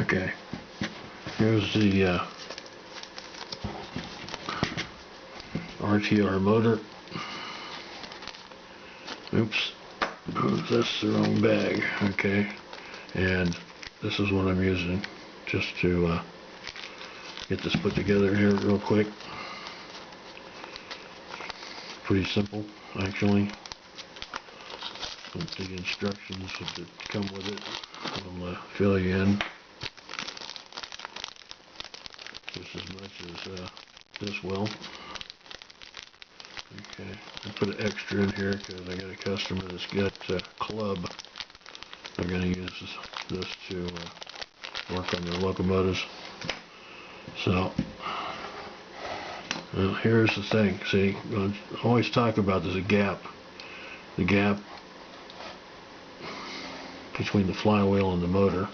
Okay, here's the RTR motor. Oops, that's the wrong bag. Okay, and this is what I'm using just to get this put together here real quick. Pretty simple, actually. The instructions that come with it, I'll fill you in just as much as this will. Okay, I put an extra in here because I got a customer that's got a club. They're going to use this to work on their locomotives. So, well, here's the thing. See, I always talk about there's a gap. The gap between the flywheel and the motor.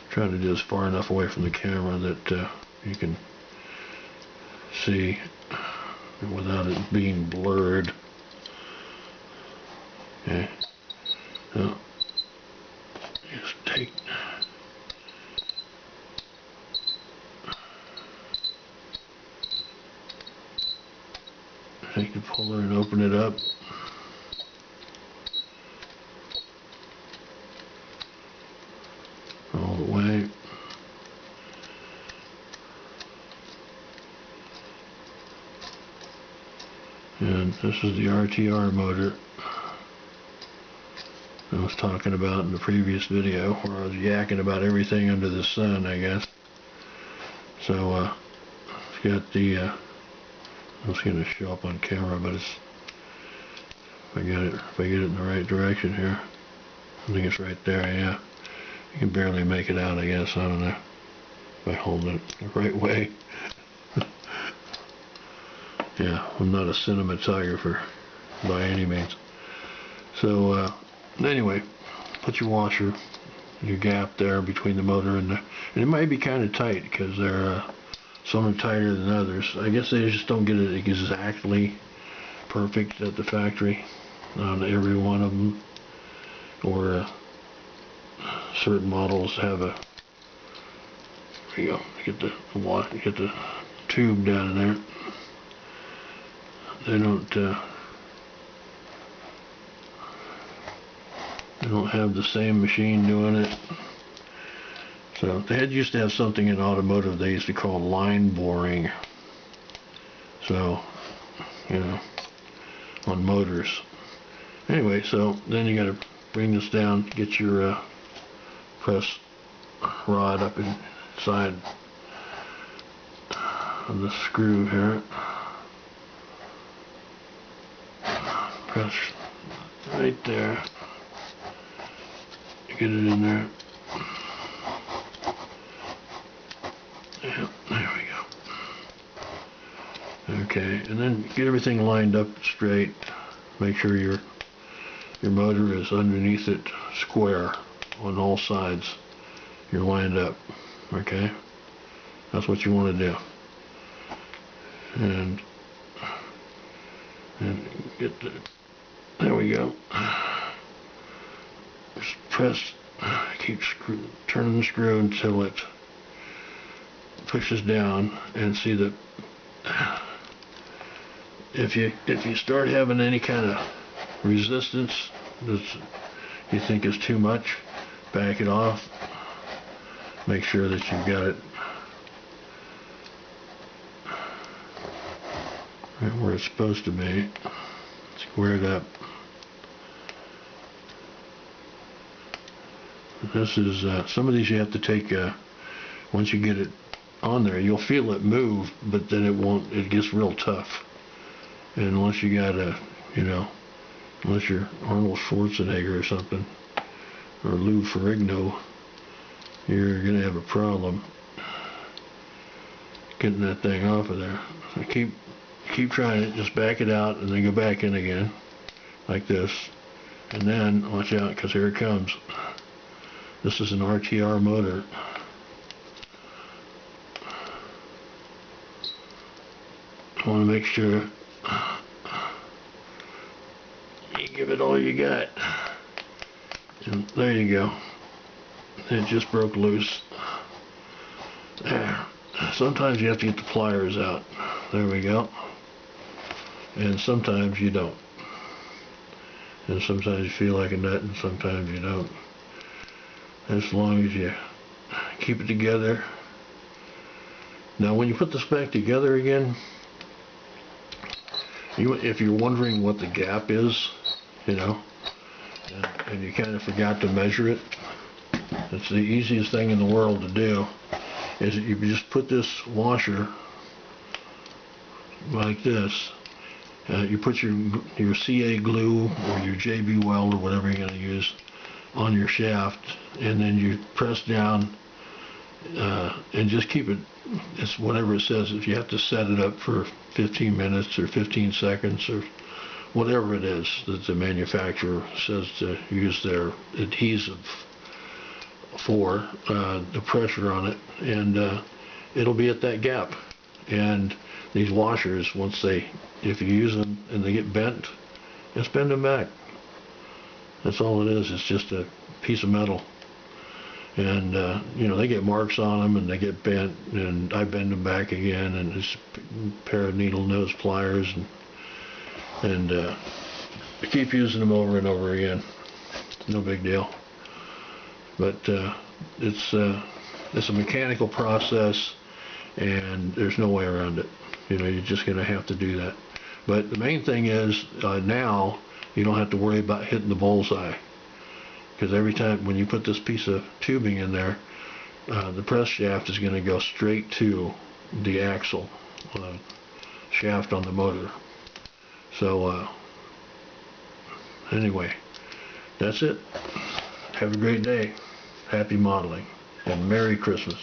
Trying to do this far enough away from the camera that you can see without it being blurred. Okay. Now, just take the puller and open it up. All the way. And this is the RTR motor I was talking about in the previous video, where I was yakking about everything under the sun, I guess. So it's got the it's going to show up on camera, but it's, if I get it in the right direction here, I think it's right there. Yeah, you can barely make it out, I guess. I don't know if I hold it the right way. Yeah, I'm not a cinematographer by any means. So anyway, put your washer, your gap there between the motor and it might be kind of tight because some are tighter than others. I guess they just don't get it exactly perfect at the factory on every one of them, or certain models have a, there you go, get the tube down in there. They don't have the same machine doing it. So they used to have something in automotive they used to call line boring. So, you know, on motors. Anyway, so then you got to bring this down, get your press rod up inside of the screw here. Press right there. Get it in there. Yeah, there we go. Okay, and then get everything lined up straight. Make sure your motor is underneath it square on all sides. You're lined up. Okay? That's what you want to do. And get the, there we go. Just press, keep turning the screw until it pushes down, and see that if you start having any kind of resistance that you think is too much, back it off. Make sure that you've got it right where it's supposed to be, squared up. This is some of these you have to take once you get it on there, you'll feel it move, but then it gets real tough. And unless you got unless you're Arnold Schwarzenegger or something, or Lou Ferrigno, you're gonna have a problem getting that thing off of there. So keep trying it. Just back it out and then go back in again, like this. And then watch out, because here it comes. This is an RTR motor. I want to make sure you give it all you got. And there you go. It just broke loose. There. Sometimes you have to get the pliers out. There we go. And sometimes you don't. And sometimes you feel like a nut and sometimes you don't. As long as you keep it together. Now when you put this back together again, if you're wondering what the gap is, you know, and you kind of forgot to measure it, it's the easiest thing in the world to do, is that you just put this washer like this. You put your CA glue or your JB weld or whatever you're going to use on your shaft, and then you press down and just keep it, it's whatever it says. If you have to set it up for 15 minutes or 15 seconds or whatever it is that the manufacturer says to use their adhesive for, the pressure on it, and it'll be at that gap. And these washers, if you use them and they get bent, just bend them back. That's all it is. It's just a piece of metal. And you know, they get marks on them and they get bent, and I bend them back again, and it's a pair of needle nose pliers, and I keep using them over and over again. No big deal. But it's a mechanical process, and there's no way around it. You know, you're just going to have to do that. But the main thing is, now you don't have to worry about hitting the bullseye, because every time when you put this piece of tubing in there, the press shaft is going to go straight to the axle shaft on the motor. So anyway, that's it. Have a great day. Happy modeling, and Merry Christmas.